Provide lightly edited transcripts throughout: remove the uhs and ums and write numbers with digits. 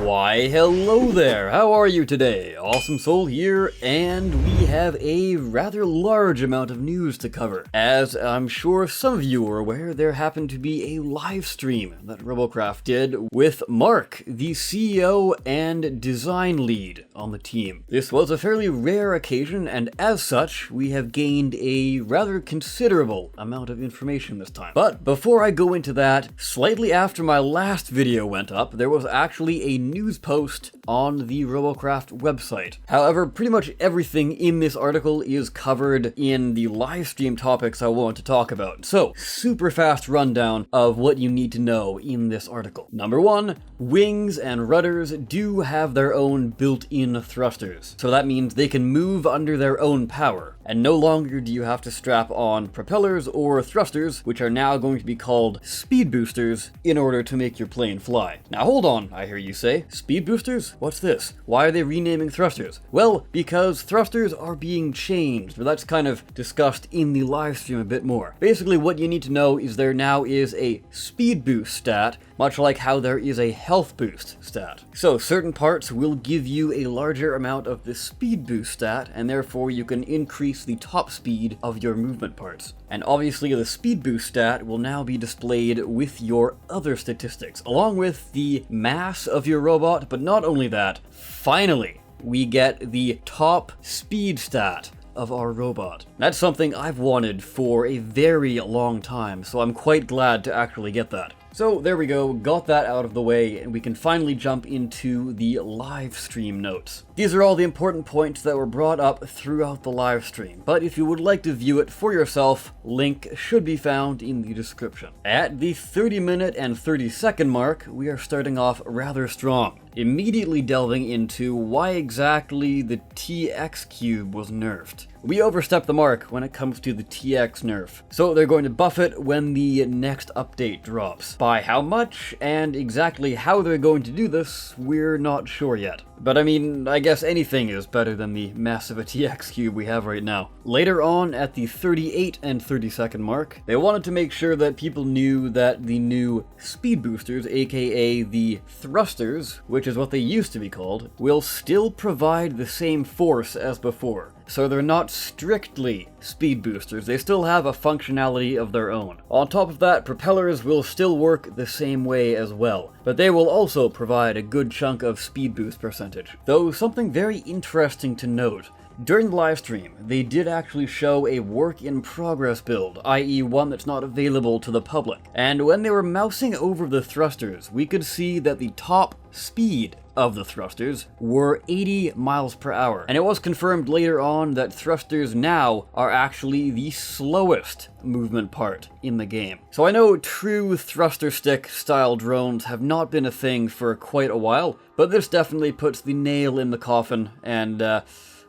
Why, hello there! How are you today? Awesome Soul here, and we have a rather large amount of news to cover. As I'm sure some of you are aware, there happened to be a live stream that Robocraft did with Mark, the CEO and design lead on the team. This was a fairly rare occasion, and as such, we have gained a rather considerable amount of information this time. But before I go into that, slightly after my last video went up, there was actually a news post on the Robocraft website. However, pretty much everything in this article is covered in the live stream topics I want to talk about. So, super fast rundown of what you need to know in this article. Number one, wings and rudders do have their own built-in thrusters. So that means they can move under their own power. And no longer do you have to strap on propellers or thrusters, which are now going to be called speed boosters, in order to make your plane fly. Now hold on, I hear you say. Speed boosters? What's this? Why are they renaming thrusters? Well, because thrusters are being changed, but that's kind of discussed in the live stream a bit more. Basically, what you need to know is there now is a speed boost stat, much like how there is a health boost stat. So certain parts will give you a larger amount of the speed boost stat, and therefore you can increase the top speed of your movement parts. And obviously the speed boost stat will now be displayed with your other statistics, along with the mass of your robot, but not only that, finally, we get the top speed stat of our robot. That's something I've wanted for a very long time, so I'm quite glad to actually get that. So there we go, got that out of the way, and we can finally jump into the live stream notes. These are all the important points that were brought up throughout the live stream, but if you would like to view it for yourself, link should be found in the description. At the 30-minute and 30-second mark, we are starting off rather strong, immediately delving into why exactly the TX cube was nerfed. We overstepped the mark when it comes to the TX nerf, so they're going to buff it when the next update drops. By how much, and exactly how they're going to do this, we're not sure yet. But I mean, I guess anything is better than the mess of a TX cube we have right now. Later on, at the 38 and 30-second mark, they wanted to make sure that people knew that the new speed boosters, aka the thrusters, which is what they used to be called, will still provide the same force as before. So they're not strictly speed boosters, they still have a functionality of their own. On top of that, propellers will still work the same way as well, but they will also provide a good chunk of speed boost percentage. Though something very interesting to note, during the live stream, they did actually show a work-in-progress build, i.e. one that's not available to the public. And when they were mousing over the thrusters, we could see that the top speed of the thrusters were 80 miles per hour. And it was confirmed later on that thrusters now are actually the slowest movement part in the game. So I know true thruster stick style drones have not been a thing for quite a while, but this definitely puts the nail in the coffin, and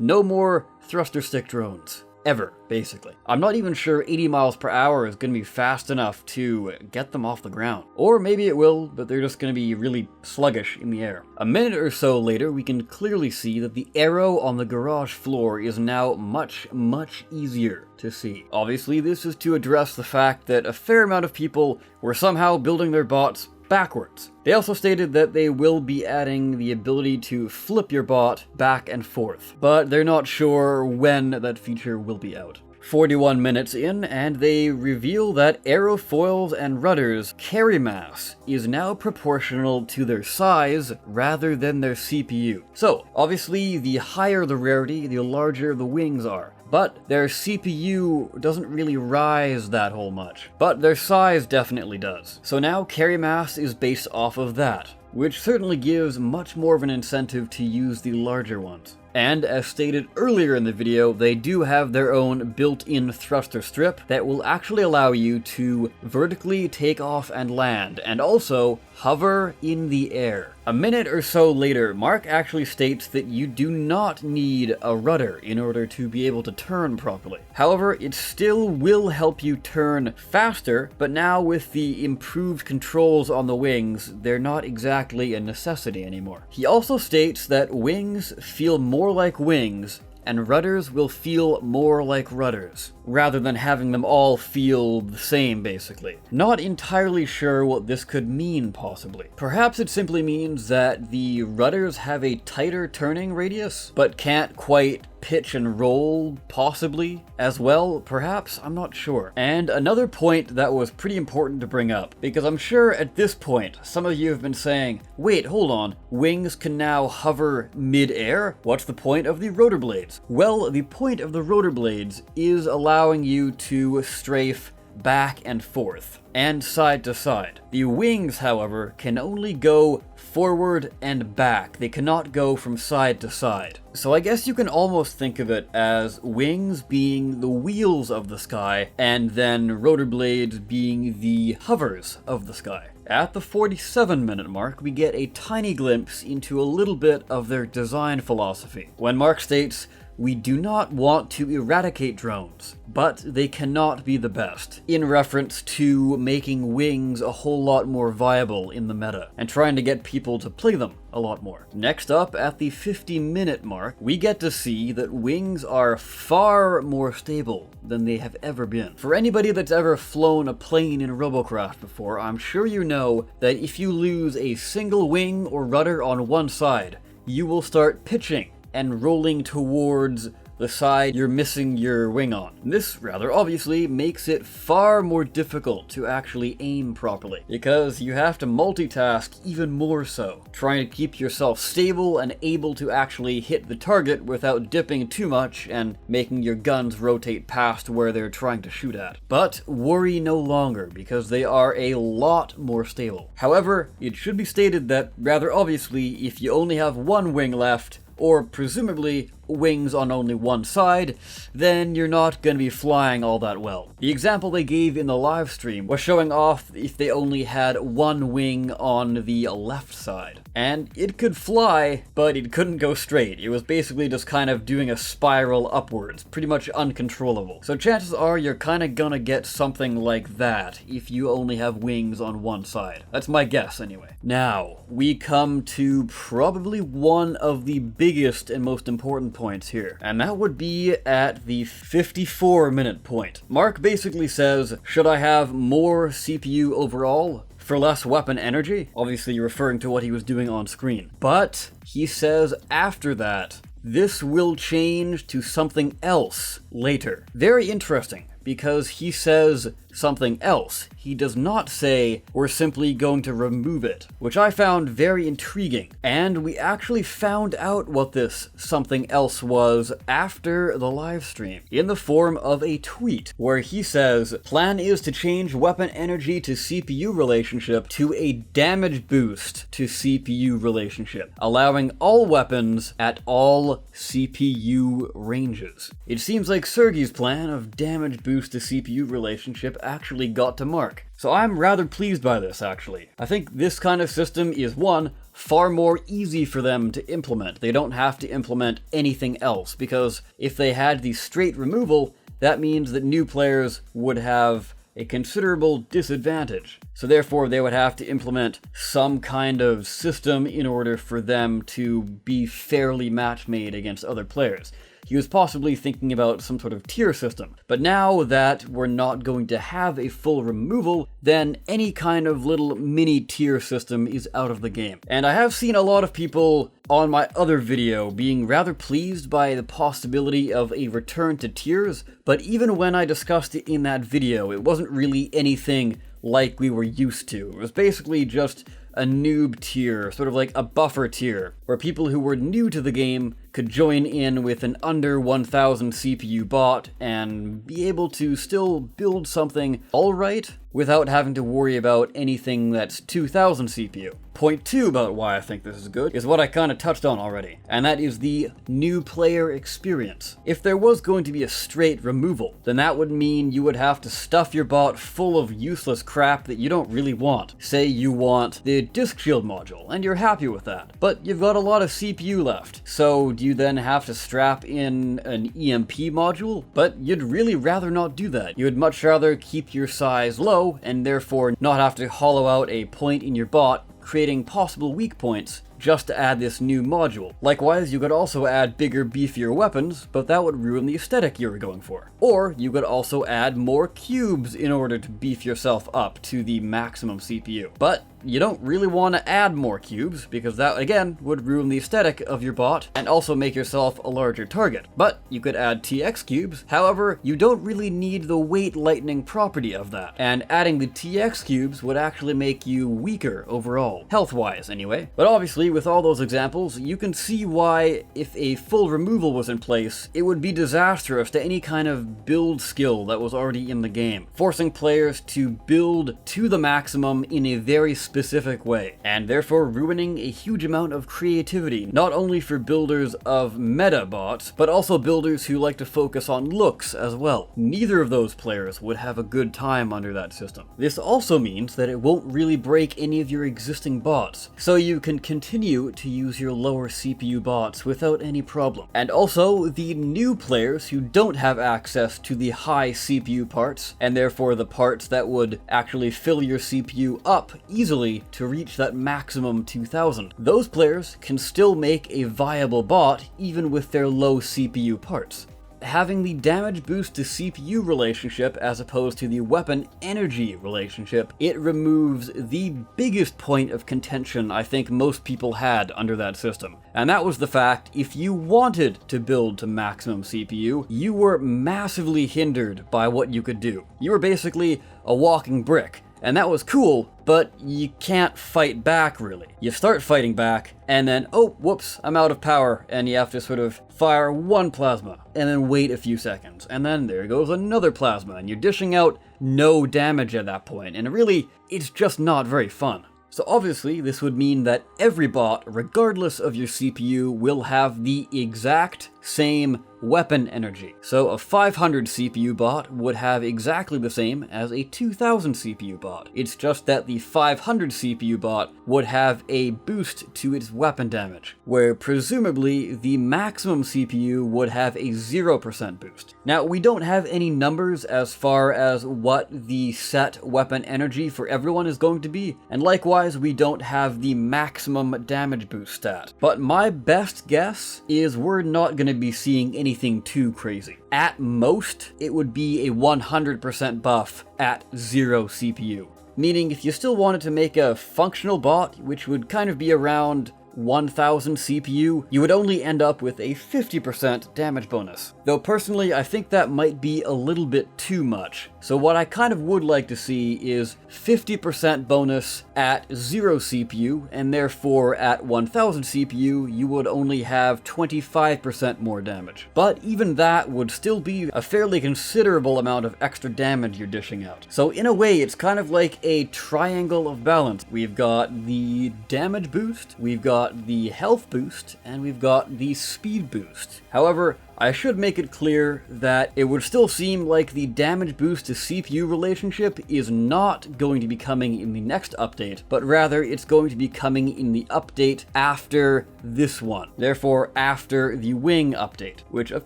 no more thruster stick drones. Ever, basically. I'm not even sure 80 miles per hour is going to be fast enough to get them off the ground. Or maybe it will, but they're just going to be really sluggish in the air. A minute or so later, we can clearly see that the arrow on the garage floor is now much easier to see. Obviously, this is to address the fact that a fair amount of people were somehow building their bots backwards. They also stated that they will be adding the ability to flip your bot back and forth, but they're not sure when that feature will be out. 41 minutes in, and they reveal that aerofoils and rudders' carry mass is now proportional to their size rather than their CPU. So, obviously, the higher the rarity, the larger the wings are. But their CPU doesn't really rise that whole much. But their size definitely does. So now carry mass is based off of that, which certainly gives much more of an incentive to use the larger ones. And as stated earlier in the video, they do have their own built-in thruster strip that will actually allow you to vertically take off and land, and also hover in the air. A minute or so later, Mark actually states that you do not need a rudder in order to be able to turn properly. However, it still will help you turn faster, but now with the improved controls on the wings, they're not exactly a necessity anymore. He also states that wings feel more like wings and rudders will feel more like rudders, rather than having them all feel the same, basically. Not entirely sure what this could mean, possibly. Perhaps it simply means that the rudders have a tighter turning radius, but can't quite pitch and roll, possibly, as well, perhaps? I'm not sure. And another point that was pretty important to bring up, because I'm sure at this point, some of you have been saying, wait, hold on, wings can now hover mid-air? What's the point of the rotor blades? Well, the point of the rotor blades is allowing you to strafe back and forth, and side to side. The wings, however, can only go forward and back. They cannot go from side to side. So I guess you can almost think of it as wings being the wheels of the sky, and then rotor blades being the hovers of the sky. At the 47-minute mark, we get a tiny glimpse into a little bit of their design philosophy, when Mark states, "We do not want to eradicate drones, but they cannot be the best," in reference to making wings a whole lot more viable in the meta, and trying to get people to play them a lot more. Next up, at the 50-minute mark, we get to see that wings are far more stable than they have ever been. For anybody that's ever flown a plane in Robocraft before, I'm sure you know that if you lose a single wing or rudder on one side, you will start pitching and rolling towards the side you're missing your wing on. This rather obviously makes it far more difficult to actually aim properly, because you have to multitask even more so, trying to keep yourself stable and able to actually hit the target without dipping too much and making your guns rotate past where they're trying to shoot at. But worry no longer, because they are a lot more stable. However, it should be stated that rather obviously, if you only have one wing left, or presumably wings on only one side, then you're not going to be flying all that well. The example they gave in the live stream was showing off if they only had one wing on the left side. And it could fly, but it couldn't go straight. It was basically just kind of doing a spiral upwards, pretty much uncontrollable. So chances are you're kind of gonna get something like that if you only have wings on one side. That's my guess anyway. Now, we come to probably one of the biggest and most important points here, and that would be at the 54-minute point. Mark basically says, should I have more CPU overall for less weapon energy? Obviously referring to what he was doing on screen. But he says after that, this will change to something else later. Very interesting, because he says something else. He does not say we're simply going to remove it, which I found very intriguing. And we actually found out what this something else was after the live stream, in the form of a tweet where he says, plan is to change weapon energy to CPU relationship to a damage boost to CPU relationship, allowing all weapons at all CPU ranges. It seems like Sergey's plan of damage boost to CPU relationship actually got to Mark. So I'm rather pleased by this, actually. I think this kind of system is, one, far more easy for them to implement. They don't have to implement anything else, because if they had the straight removal, that means that new players would have a considerable disadvantage. So therefore, they would have to implement some kind of system in order for them to be fairly match-made against other players. He was possibly thinking about some sort of tier system. But now that we're not going to have a full removal, then any kind of little mini tier system is out of the game. And I have seen a lot of people on my other video being rather pleased by the possibility of a return to tiers, but even when I discussed it in that video, it wasn't really anything like we were used to. It was basically just a noob tier, sort of like a buffer tier, where people who were new to the game could join in with an under 1000 CPU bot and be able to still build something alright without having to worry about anything that's 2000 CPU. Point 2 about why I think this is good is what I kind of touched on already, and that is the new player experience. If there was going to be a straight removal, then that would mean you would have to stuff your bot full of useless crap that you don't really want. Say you want the disk shield module, and you're happy with that, but you've got a lot of CPU left. So do you then have to strap in an EMP module? But you'd really rather not do that. You would much rather keep your size low, and therefore not have to hollow out a point in your bot, creating possible weak points just to add this new module. Likewise, you could also add bigger, beefier weapons, but that would ruin the aesthetic you were going for. Or you could also add more cubes in order to beef yourself up to the maximum CPU. But you don't really want to add more cubes, because that, again, would ruin the aesthetic of your bot and also make yourself a larger target. But you could add TX cubes, however, you don't really need the weight lightning property of that. And adding the TX cubes would actually make you weaker overall, health-wise anyway. But obviously, with all those examples, you can see why, if a full removal was in place, it would be disastrous to any kind of build skill that was already in the game, forcing players to build to the maximum in a very specific way, and therefore ruining a huge amount of creativity, not only for builders of meta bots, but also builders who like to focus on looks as well. Neither of those players would have a good time under that system. This also means that it won't really break any of your existing bots, so you can continue to use your lower CPU bots without any problem. And also, the new players who don't have access to the high CPU parts, and therefore the parts that would actually fill your CPU up easily to reach that maximum 2000. Those players can still make a viable bot even with their low CPU parts. Having the damage boost to CPU relationship as opposed to the weapon energy relationship, it removes the biggest point of contention I think most people had under that system. And that was the fact, if you wanted to build to maximum CPU, you were massively hindered by what you could do. You were basically a walking brick. And that was cool, but you can't fight back really. You start fighting back, and then, oh, whoops, I'm out of power, and you have to sort of fire one plasma, and then wait a few seconds, and then there goes another plasma, and you're dishing out no damage at that point, and really, it's just not very fun. So obviously, this would mean that every bot, regardless of your CPU, will have the exact same weapon energy. So a 500 CPU bot would have exactly the same as a 2000 CPU bot. It's just that the 500 CPU bot would have a boost to its weapon damage, where presumably the maximum CPU would have a 0% boost. Now, we don't have any numbers as far as what the set weapon energy for everyone is going to be, and likewise we don't have the maximum damage boost stat. But my best guess is we're not going to be seeing anything too crazy. At most, it would be a 100% buff at 0 CPU. Meaning if you still wanted to make a functional bot, which would kind of be around 1000 CPU, you would only end up with a 50% damage bonus. Though personally, I think that might be a little bit too much. So what I kind of would like to see is 50% bonus at 0 CPU, and therefore at 1000 CPU, you would only have 25% more damage. But even that would still be a fairly considerable amount of extra damage you're dishing out. So in a way, it's kind of like a triangle of balance. We've got the damage boost, we've got the health boost, and we've got the speed boost. However, I should make it clear that it would still seem like the damage boost to CPU relationship is not going to be coming in the next update, but rather it's going to be coming in the update after this one. Therefore, after the wing update, which of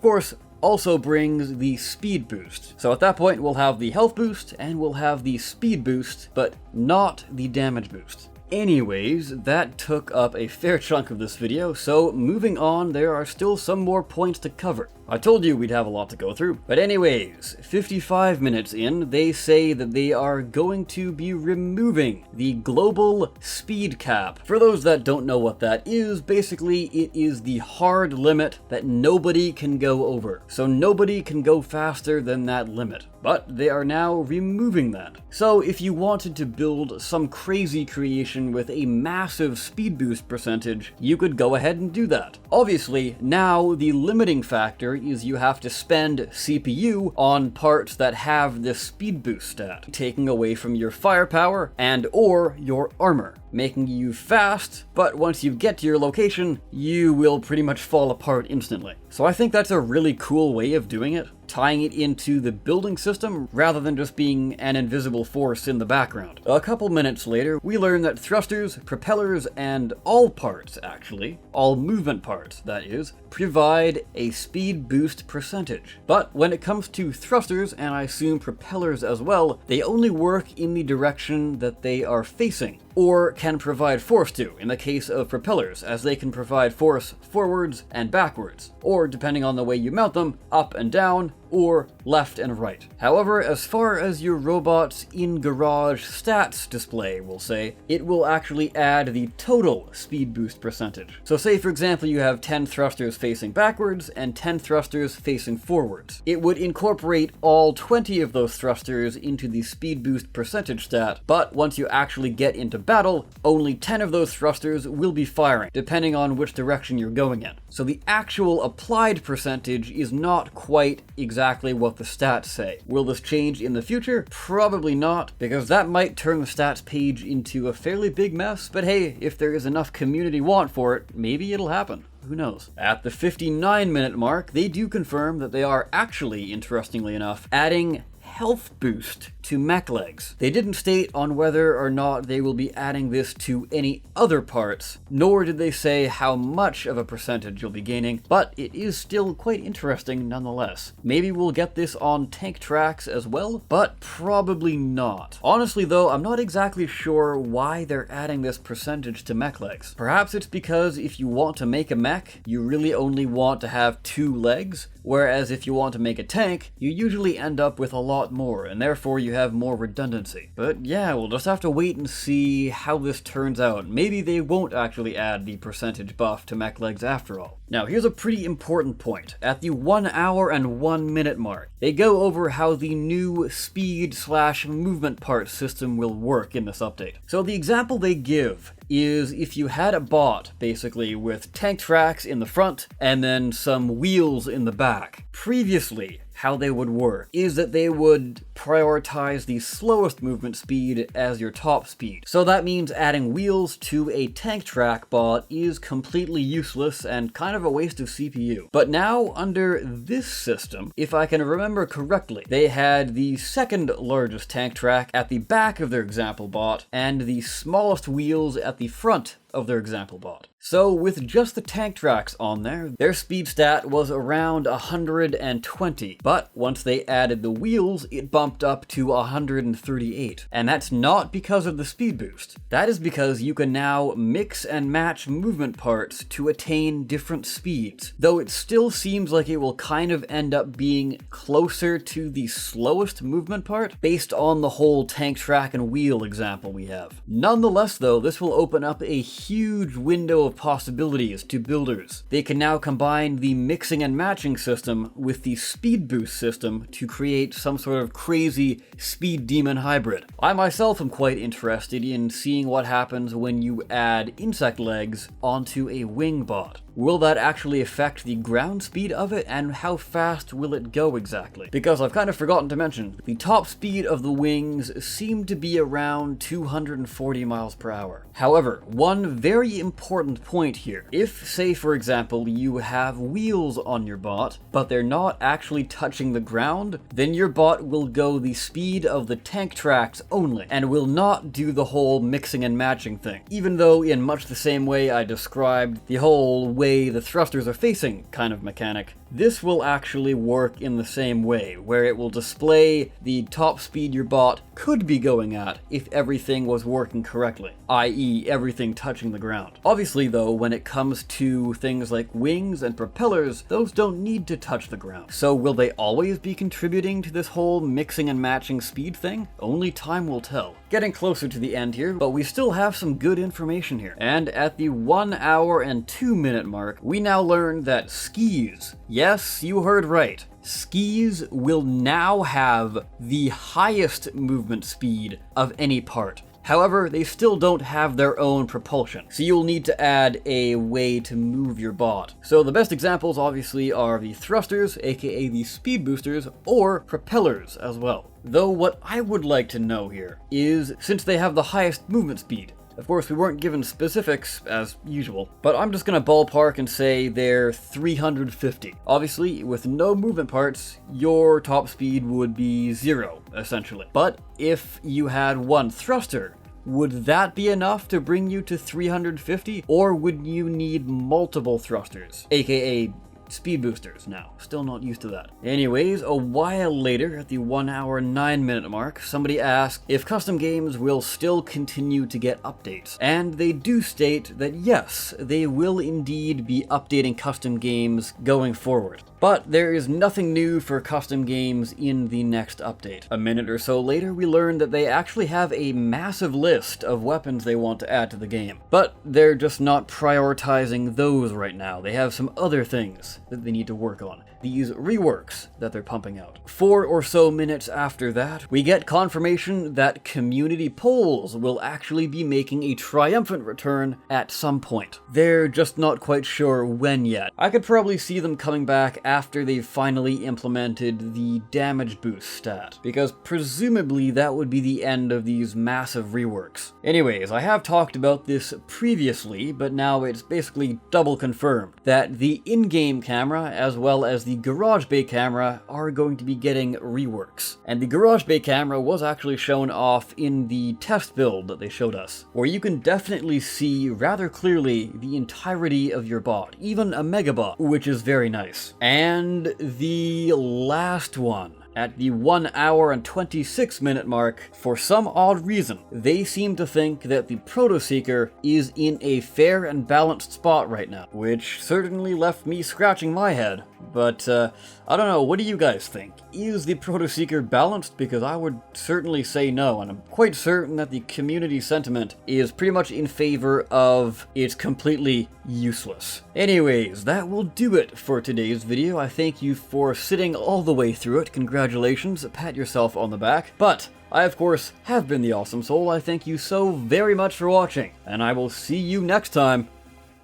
course also brings the speed boost. So at that point, we'll have the health boost and we'll have the speed boost, but not the damage boost. Anyways, that took up a fair chunk of this video, so moving on, there are still some more points to cover. I told you we'd have a lot to go through. But anyways, 55 minutes in, they say that they are going to be removing the global speed cap. For those that don't know what that is, basically it is the hard limit that nobody can go over. So nobody can go faster than that limit. But they are now removing that. So if you wanted to build some crazy creation with a massive speed boost percentage, you could go ahead and do that. Obviously, now the limiting factor is you have to spend CPU on parts that have this speed boost stat, taking away from your firepower and or your armor, making you fast, but once you get to your location, you will pretty much fall apart instantly. So I think that's a really cool way of doing it, tying it into the building system rather than just being an invisible force in the background. A couple minutes later, we learn that thrusters, propellers, and all parts actually, all movement parts that is, provide a speed boost percentage. But when it comes to thrusters, and I assume propellers as well, they only work in the direction that they are facing. or can provide force to, in the case of propellers, as they can provide force forwards and backwards, or depending on the way you mount them, up and down, or left and right. However, as far as your robot's in-garage stats display will say, it will actually add the total speed boost percentage. So say for example you have 10 thrusters facing backwards and 10 thrusters facing forwards. It would incorporate all 20 of those thrusters into the speed boost percentage stat, but once you actually get into battle, only 10 of those thrusters will be firing, depending on which direction you're going in. So the actual applied percentage is not quite exactly what the stats say. Will this change in the future? Probably not, because that might turn the stats page into a fairly big mess, but hey, if there is enough community want for it, maybe it'll happen. Who knows? At the 59-minute mark, they do confirm that they are actually, interestingly enough, adding health boost to mech legs. They didn't state on whether or not they will be adding this to any other parts, nor did they say how much of a percentage you'll be gaining, but it is still quite interesting nonetheless. Maybe we'll get this on tank tracks as well, but probably not. Honestly though, I'm not exactly sure why they're adding this percentage to mech legs. Perhaps it's because if you want to make a mech, you really only want to have 2 legs, whereas if you want to make a tank, you usually end up with a lot more, and therefore you have more redundancy. But yeah, we'll just have to wait and see how this turns out. Maybe they won't actually add the percentage buff to mech legs after all. Now here's a pretty important point. At the 1 hour and 1 minute mark, they go over how the new speed/movement part system will work in this update. So the example they give is if you had a bot, basically, with tank tracks in the front and then some wheels in the back. Previously, how they would work is that they would prioritize the slowest movement speed as your top speed. So that means adding wheels to a tank track bot is completely useless and kind of a waste of CPU. But now, under this system, if I can remember correctly, they had the second largest tank track at the back of their example bot and the smallest wheels at the front of their example bot. So with just the tank tracks on there, their speed stat was around 120, but once they added the wheels, it bumped up to 138. And that's not because of the speed boost. That is because you can now mix and match movement parts to attain different speeds, though it still seems like it will kind of end up being closer to the slowest movement part based on the whole tank track and wheel example we have. Nonetheless though, this will open up a huge window of possibilities to builders. They can now combine the mixing and matching system with the speed boost system to create some sort of crazy speed demon hybrid. I myself am quite interested in seeing what happens when you add insect legs onto a wing bot. Will that actually affect the ground speed of it, and how fast will it go exactly? Because I've kind of forgotten to mention, the top speed of the wings seem to be around 240 miles per hour. However, one very important point here. If, say for example, you have wheels on your bot, but they're not actually touching the ground, then your bot will go the speed of the tank tracks only, and will not do the whole mixing and matching thing. Even though in much the same way I described the whole way the thrusters are facing kind of mechanic, this will actually work in the same way, where it will display the top speed your bot could be going at if everything was working correctly, i.e. everything touching the ground. Obviously though, when it comes to things like wings and propellers, those don't need to touch the ground. So will they always be contributing to this whole mixing and matching speed thing? Only time will tell. Getting closer to the end here, but we still have some good information here. And at the 1 hour and 2 minute mark, we now learn that skis, yes, you heard right, skis will now have the highest movement speed of any part. However, they still don't have their own propulsion, so you'll need to add a way to move your bot. So the best examples obviously are the thrusters, aka the speed boosters, or propellers as well. Though what I would like to know here is, since they have the highest movement speed, of course, we weren't given specifics, as usual, but I'm just gonna ballpark and say they're 350. Obviously, with no movement parts, your top speed would be 0, essentially. But if you had one thruster, would that be enough to bring you to 350? Or would you need multiple thrusters, aka speed boosters now. Still not used to that. Anyways, a while later, at the 1 hour 9 minute mark, somebody asked if custom games will still continue to get updates. And they do state that yes, they will indeed be updating custom games going forward. But there is nothing new for custom games in the next update. A minute or so later, we learned that they actually have a massive list of weapons they want to add to the game. But they're just not prioritizing those right now. They have some other things that they need to work on. These reworks that they're pumping out. 4 or so minutes after that, we get confirmation that community polls will actually be making a triumphant return at some point. They're just not quite sure when yet. I could probably see them coming back after they've finally implemented the damage boost stat, because presumably that would be the end of these massive reworks. Anyways, I have talked about this previously, but now it's basically double confirmed that the in-game camera as well as the Garage Bay camera are going to be getting reworks. And the Garage Bay camera was actually shown off in the test build that they showed us, where you can definitely see rather clearly the entirety of your bot, even a megabot, which is very nice. And the last one, at the 1 hour and 26 minute mark, for some odd reason, they seem to think that the Proto Seeker is in a fair and balanced spot right now, which certainly left me scratching my head. But, I don't know, what do you guys think? Is the Proto Seeker balanced? Because I would certainly say no, and I'm quite certain that the community sentiment is pretty much in favor of it's completely useless. Anyways, that will do it for today's video. I thank you for sitting all the way through it. Congratulations, pat yourself on the back. But I, of course, have been the Awesome Soul. I thank you so very much for watching, and I will see you next time.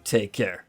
Take care.